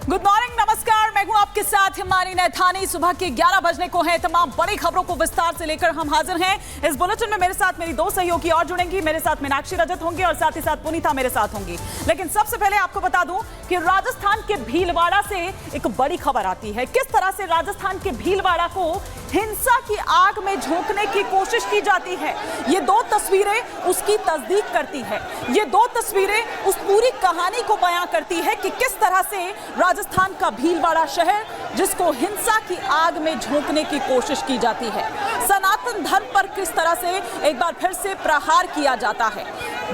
Good morning, नमस्कार। मैं हूं आपके साथ हिमानी नैथानी। सुबह के 11 बजने को हैं। तमाम बड़ी खबरों को विस्तार से लेकर हम हाजिर हैं। इस बुलेटिन में मेरे साथ मेरी दो सहयोगी और जुड़ेंगी। मेरे साथ मीनाक्षी रजत होंगी और साथ ही साथ पुनीता मेरे साथ होंगी। लेकिन सबसे पहले आपको बता दूं कि राजस्थान के भीलवाड़ा से एक बड़ी खबर आती है। किस तरह से राजस्थान के भीलवाड़ा को हिंसा की आग में झोंकने की कोशिश की जाती है। ये दो तस्वीरें उसकी तस्दीक करती है। ये दो तस्वीरें उस पूरी कहानी को बयां करती है कि किस तरह से राजस्थान का भीलवाड़ा शहर, जिसको हिंसा की आग में झोंकने की कोशिश की जाती है, सनातन धर्म पर किस तरह से एक बार फिर से प्रहार किया जाता है,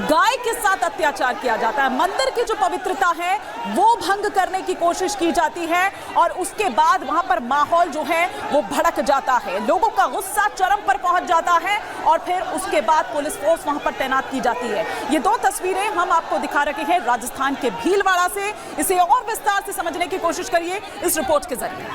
गाय के साथ अत्याचार किया जाता है, मंदिर की जो पवित्रता है वो भंग करने की कोशिश की जाती है और उसके बाद वहां पर माहौल जो है वो भड़क जाता है। लोगों का गुस्सा चरम पर पहुंच जाता है और फिर उसके बाद पुलिस फोर्स वहां पर तैनात की जाती है। ये दो तस्वीरें हम आपको दिखा रहे हैं राजस्थान के भीलवाड़ा से। इसे और विस्तार से समझने की कोशिश करिए इस रिपोर्ट के जरिए।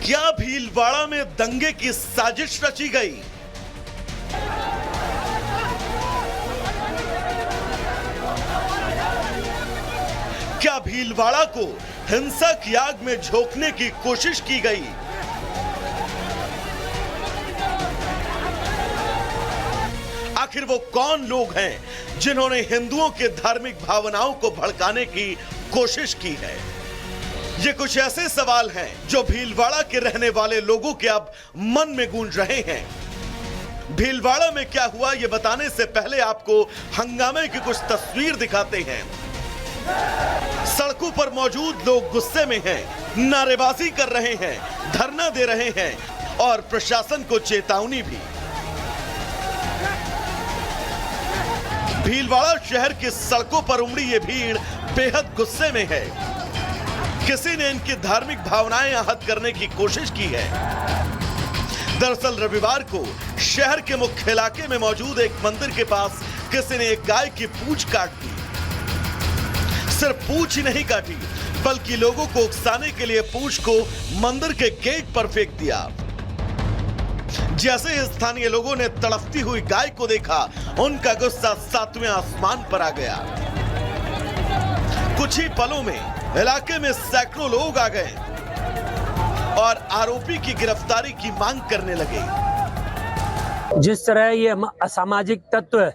क्या भीलवाड़ा में दंगे की साजिश रची गई? क्या भीलवाड़ा को हिंसा की आग में झोंकने की कोशिश की गई? आखिर वो कौन लोग हैं जिन्होंने हिंदुओं के धार्मिक भावनाओं को भड़काने की कोशिश की है? ये कुछ ऐसे सवाल हैं जो भीलवाड़ा के रहने वाले लोगों के अब मन में गूंज रहे हैं। भीलवाड़ा में क्या हुआ ये बताने से पहले आपको हंगामे की कुछ तस्वीर दिखाते हैं। सड़कों पर मौजूद लोग गुस्से में हैं, नारेबाजी कर रहे हैं, धरना दे रहे हैं और प्रशासन को चेतावनी भी। भीलवाड़ा शहर की सड़कों पर उमड़ी ये भीड़ बेहद गुस्से में है। किसी ने इनकी धार्मिक भावनाएं आहत करने की कोशिश की है। दरअसल रविवार को शहर के मुख्य इलाके में मौजूद एक मंदिर के पास किसी ने एक गाय की पूंछ काट दी। सिर्फ पूंछ ही नहीं काटी, बल्कि लोगों को उकसाने के लिए पूंछ को मंदिर के गेट पर फेंक दिया। जैसे ही स्थानीय लोगों ने तड़पती हुई गाय को देखा, उनका गुस्सा सातवें आसमान पर आ गया। कुछ ही पलों में इलाके में सैकड़ों लोग आ गए और आरोपी की गिरफ्तारी की मांग करने लगे। जिस तरह ये असामाजिक तत्व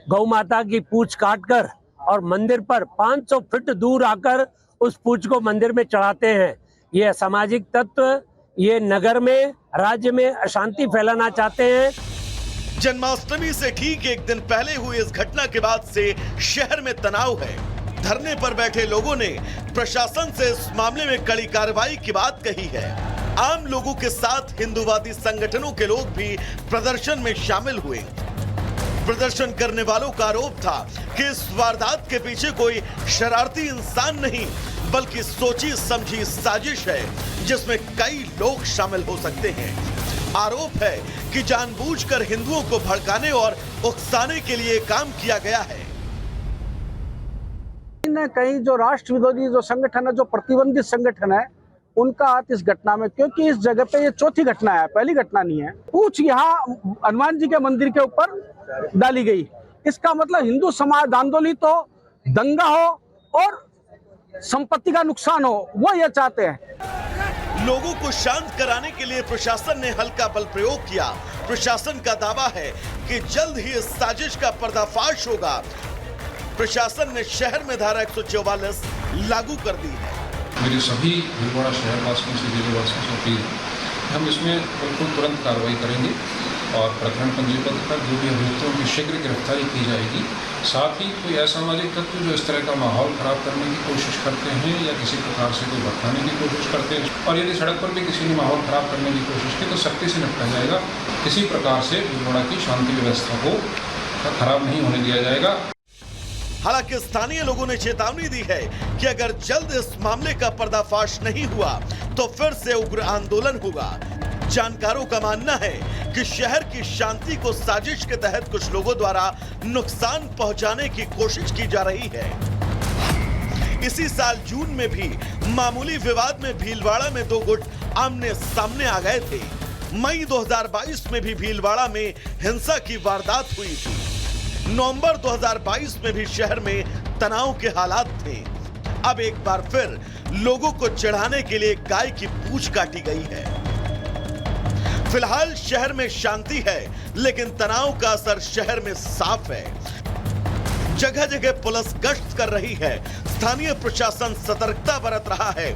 गौ माता की पूंछ काटकर और मंदिर पर 500 फीट दूर आकर उस पूंछ को मंदिर में चढ़ाते हैं, ये असामाजिक तत्व ये नगर में, राज्य में अशांति फैलाना चाहते हैं। जन्माष्टमी से ठीक एक दिन पहले हुई इस घटना के बाद से शहर में तनाव है। धरने पर बैठे लोगों ने प्रशासन से इस मामले में कड़ी कार्रवाई की बात कही है। आम लोगों के साथ हिंदूवादी संगठनों के लोग भी प्रदर्शन में शामिल हुए। प्रदर्शन करने वालों का आरोप था कि इस वारदात के पीछे कोई शरारती इंसान नहीं, बल्कि सोची समझी साजिश है जिसमें कई लोग शामिल हो सकते हैं। आरोप है कि जानबूझकर हिंदुओं को भड़काने और उकसाने के लिए काम किया गया है। कहीं जो राष्ट्र विरोधी जो संगठन है, जो प्रतिबंधित संगठन है, उनका हाथ इस घटना में, क्योंकि इस जगह पे ये चौथी घटना है, पहली घटना नहीं है। पूंछ यहाँ हनुमान जी के मंदिर के ऊपर डाली गई। इसका मतलब हिंदू समाज आंदोलित हो, दंगा हो और संपत्ति का नुकसान हो, वो ये चाहते हैं। लोगों को शांत कराने के लिए प्रशासन ने हल्का बल प्रयोग किया। प्रशासन का दावा है कि जल्द ही इस साजिश का पर्दाफाश होगा। प्रशासन ने शहर में धारा 144 लागू कर दी है। मेरे सभी भीलवाड़ा शहरवासियों से, जिलेवासियों से अपील है, हम इसमें बिल्कुल तुरंत कार्रवाई करेंगे और प्रकरण पंजीबद्ध कर जो भी अभियुक्तों की शीघ्र गिरफ्तारी की जाएगी। साथ ही कोई असामाजिक तत्व जो इस तरह का माहौल खराब करने की कोशिश करते हैं या किसी प्रकार से कोई भड़काने की कोशिश करते हैं, और यदि सड़क पर भी किसी ने माहौल खराब करने की कोशिश की तो सख्ती से निपटा जाएगा। किसी प्रकार से भीलवाड़ा की शांति व्यवस्था को खराब नहीं होने दिया जाएगा। हालांकि स्थानीय लोगों ने चेतावनी दी है कि अगर जल्द इस मामले का पर्दाफाश नहीं हुआ तो फिर से उग्र आंदोलन होगा। जानकारों का मानना है कि शहर की शांति को साजिश के तहत कुछ लोगों द्वारा नुकसान पहुंचाने की कोशिश की जा रही है। इसी साल जून में भी मामूली विवाद में भीलवाड़ा में दो गुट आमने सामने आ गए थे। मई 2022 में भी भीलवाड़ा में हिंसा की वारदात हुई थी। नवंबर 2022 में भी शहर में तनाव के हालात थे। अब एक बार फिर लोगों को चिढ़ाने के लिए गाय की पूंछ काटी गई है। फिलहाल शहर में शांति है, लेकिन तनाव का असर शहर में साफ है। जगह जगह पुलिस गश्त कर रही है, स्थानीय प्रशासन सतर्कता बरत रहा है,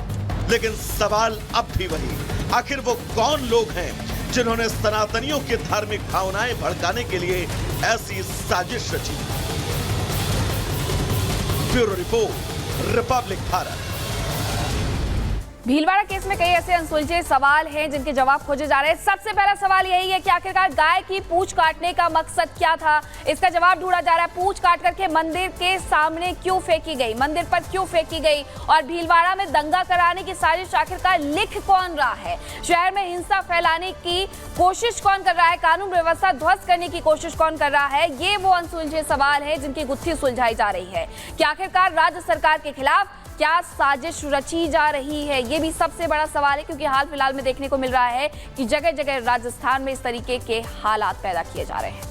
लेकिन सवाल अब भी वही, आखिर वो कौन लोग हैं जिन्होंने सनातनियों की धार्मिक भावनाएं भड़काने के लिए ऐसी साजिश रची। Bureau report, Republic Bharat. Bhilwara case में कई ऐसे अनसुलझे सवाल हैं जिनके जवाब खोजे जा रहे हैं। सबसे पहला सवाल यही है कि आखिरकार गाय की पूंछ काटने का मकसद क्या था। इसका जवाब ढूंढा जा रहा है। पूंछ काट करके मंदिर के सामने क्यों फेंकी गई, मंदिर पर क्यों फेंकी गई, और भीलवाड़ा में दंगा कराने की साजिश आखिरकार लिख कौन रहा है। शहर में हिंसा फैलाने की कोशिश कौन कर रहा है, कानून व्यवस्था ध्वस्त करने की कोशिश कौन कर रहा है। ये वो अनसुलझे सवाल है जिनकी गुत्थी सुलझाई जा रही है कि आखिरकार राज्य सरकार के खिलाफ क्या साजिश रची जा रही है। ये भी सबसे बड़ा सवाल है, क्योंकि हाल फिलहाल में देखने को मिल रहा है कि जगह जगह राजस्थान में इस तरीके के हालात पैदा किए जा रहे हैं।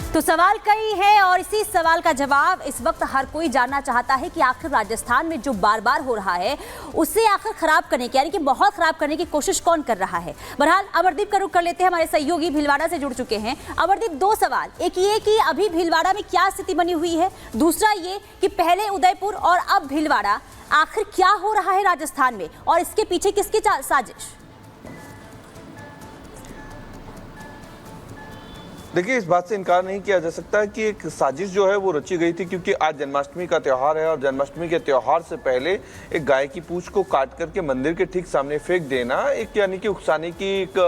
तो सवाल कई है और इसी सवाल का जवाब इस वक्त हर कोई जानना चाहता है कि आखिर राजस्थान में जो बार बार हो रहा है उससे आखिर खराब करने की, यानी कि माहौल खराब करने की कोशिश कौन कर रहा है। बहरहाल अमरदीप का रुख कर लेते हैं, हमारे सहयोगी भीलवाड़ा से जुड़ चुके हैं। अमरदीप, दो सवाल, एक ये कि अभी भीलवाड़ा में क्या स्थिति बनी हुई है, दूसरा ये कि पहले उदयपुर और अब भीलवाड़ा, आखिर क्या हो रहा है राजस्थान में और इसके पीछे किसकी साजिश। देखिए, इस बात से इनकार नहीं किया जा सकता है कि एक साजिश जो है वो रची गई थी, क्योंकि आज जन्माष्टमी का त्यौहार है और जन्माष्टमी के त्यौहार से पहले एक गाय की पूंछ को काट करके मंदिर के ठीक सामने फेंक देना एक यानी कि उकसाने की एक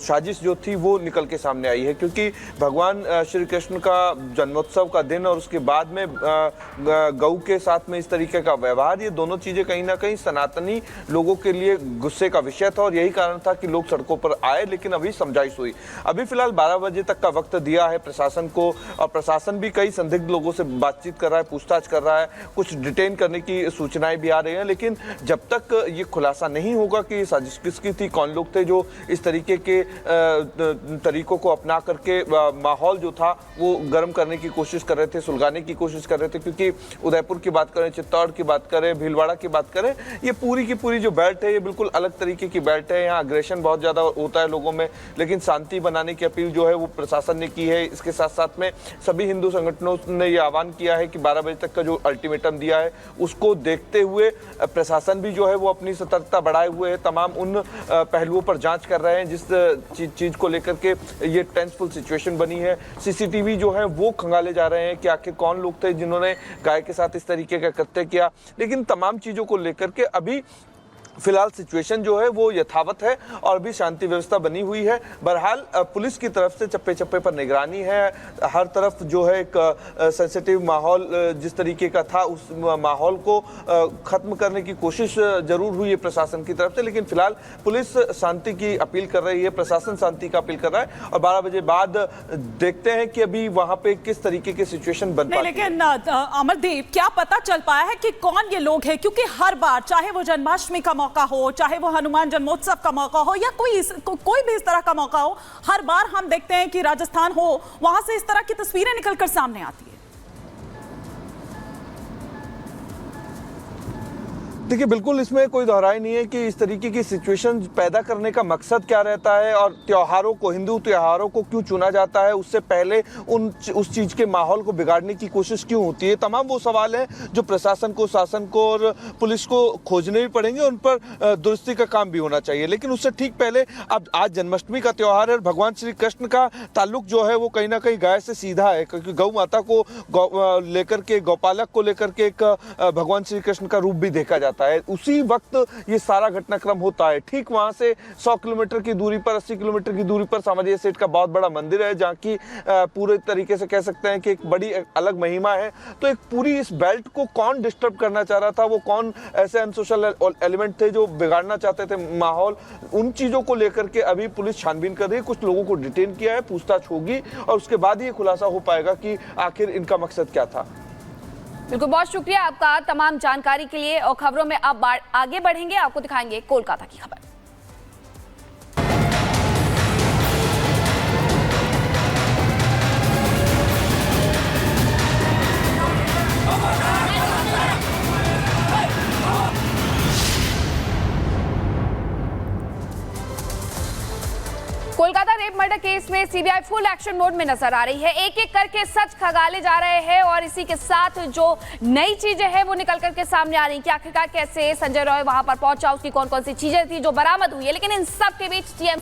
साजिश जो थी वो निकल के सामने आई है। क्योंकि भगवान श्री कृष्ण का जन्मोत्सव का दिन और उसके बाद में गऊ के साथ में इस तरीके का व्यवहार, ये दोनों चीज़ें कहीं ना कहीं सनातनी लोगों के लिए गुस्से का विषय था और यही कारण था कि लोग सड़कों पर आए। लेकिन अभी समझाइश हुई। अभी फिलहाल 12 बजे तक का वक्त दिया है प्रशासन को और प्रशासन भी कई संदिग्ध लोगों से बातचीत कर रहा है, पूछताछ कर रहा है, कुछ डिटेन करने की सूचनाएं भी आ रही हैं। लेकिन जब तक ये खुलासा नहीं होगा कि साजिश किसकी थी, कौन लोग थे जो इस तरीके के तरीकों को अपना करके माहौल जो था वो गर्म करने की कोशिश कर रहे थे, सुलगाने की कोशिश कर रहे थे। क्योंकि उदयपुर की बात करें, चित्तौड़ की बात करें, भीलवाड़ा की बात करें, ये पूरी की पूरी जो बेल्ट है ये बिल्कुल अलग तरीके की बेल्ट है। यहाँ अग्रेशन बहुत ज़्यादा होता है लोगों में, लेकिन शांति बनाने की अपील जो है वो प्रशासन ने की है। इसके साथ साथ में सभी हिंदू संगठनों ने ये आह्वान किया है कि 12 बजे तक का जो अल्टीमेटम दिया है उसको देखते हुए प्रशासन भी जो है वो अपनी सतर्कता बढ़ाए हुए है। तमाम उन पहलुओं पर जांच कर रहे हैं जिस चीज को लेकर के ये टेंसफुल सिचुएशन बनी है। सीसीटीवी जो है वो खंगाले जा रहे हैं कि आखिर कौन लोग थे जिन्होंने गाय के साथ इस तरीके का कृत्य किया। लेकिन तमाम चीजों को लेकर के अभी फिलहाल सिचुएशन जो है वो यथावत है और भी शांति व्यवस्था बनी हुई है। बहरहाल पुलिस की तरफ से चप्पे चप्पे पर निगरानी है। हर तरफ जो है एक सेंसिटिव माहौल जिस तरीके का था उस माहौल को खत्म करने की कोशिश जरूर हुई है प्रशासन की तरफ से। लेकिन फिलहाल पुलिस शांति की अपील कर रही है, प्रशासन शांति का अपील कर रहा है और 12 बजे बाद देखते हैं कि अभी वहां पे किस तरीके की सिचुएशन बन पाती है। लेकिन अमरदीप, क्या पता चल पाया है कि कौन ये लोग हैं? क्योंकि हर बार, चाहे वो जन्माष्टमी का मौका हो, चाहे वो हनुमान जन्मोत्सव का मौका हो या कोई भी इस तरह का मौका हो, हर बार हम देखते हैं कि राजस्थान हो, वहां से इस तरह की तस्वीरें निकलकर सामने आती है। देखिए, बिल्कुल इसमें कोई दोहराई नहीं है कि इस तरीके की सिचुएशन पैदा करने का मकसद क्या रहता है और त्योहारों को, हिंदू त्योहारों को क्यों चुना जाता है, उससे पहले उस चीज़ के माहौल को बिगाड़ने की कोशिश क्यों होती है। तमाम वो सवाल हैं जो प्रशासन को, शासन को और पुलिस को खोजने भी पड़ेंगे, उन पर दुरुस्ती का काम भी होना चाहिए। लेकिन उससे ठीक पहले अब आज जन्माष्टमी का त्यौहार है और भगवान श्री कृष्ण का ताल्लुक जो है वो कहीं ना कहीं गाय से सीधा है। क्योंकि गौ माता को लेकर के, गौपालक को लेकर के एक भगवान श्री कृष्ण का रूप भी देखा जाता है। उसी वक्त ये सारा घटनाक्रम होता है। ठीक वहां से 100 किलोमीटर की दूरी पर, 80 किलोमीटर की दूरी पर सामाजिक सेठ का बहुत बड़ा मंदिर है, जहाँ की पूरे तरीके से कह सकते हैं कि एक बड़ी अलग महिमा है। तो एक पूरी इस बेल्ट को कौन डिस्टर्ब करना चाह रहा था, वो कौन ऐसे अनसोशल एलिमेंट थे जो बिगाड़ना चाहते थे माहौल, उन चीजों को लेकर के अभी पुलिस छानबीन कर रही है। कुछ लोगों को डिटेन किया है, पूछताछ होगी और उसके बाद ये खुलासा हो पाएगा कि आखिर इनका मकसद क्या था। बिल्कुल, बहुत शुक्रिया आपका तमाम जानकारी के लिए। और खबरों में अब आगे बढ़ेंगे, आपको दिखाएंगे कोलकाता की खबर। कोलकाता रेप मर्डर केस में सीबीआई फुल एक्शन मोड में नजर आ रही है। एक एक करके सच खगाले जा रहे हैं और इसी के साथ जो नई चीजें हैं वो निकल करके सामने आ रही हैं कि आखिरकार कैसे संजय रॉय वहां पर पहुंचा, उसकी कौन कौन सी चीजें थी जो बरामद हुई है। लेकिन इन सब के बीच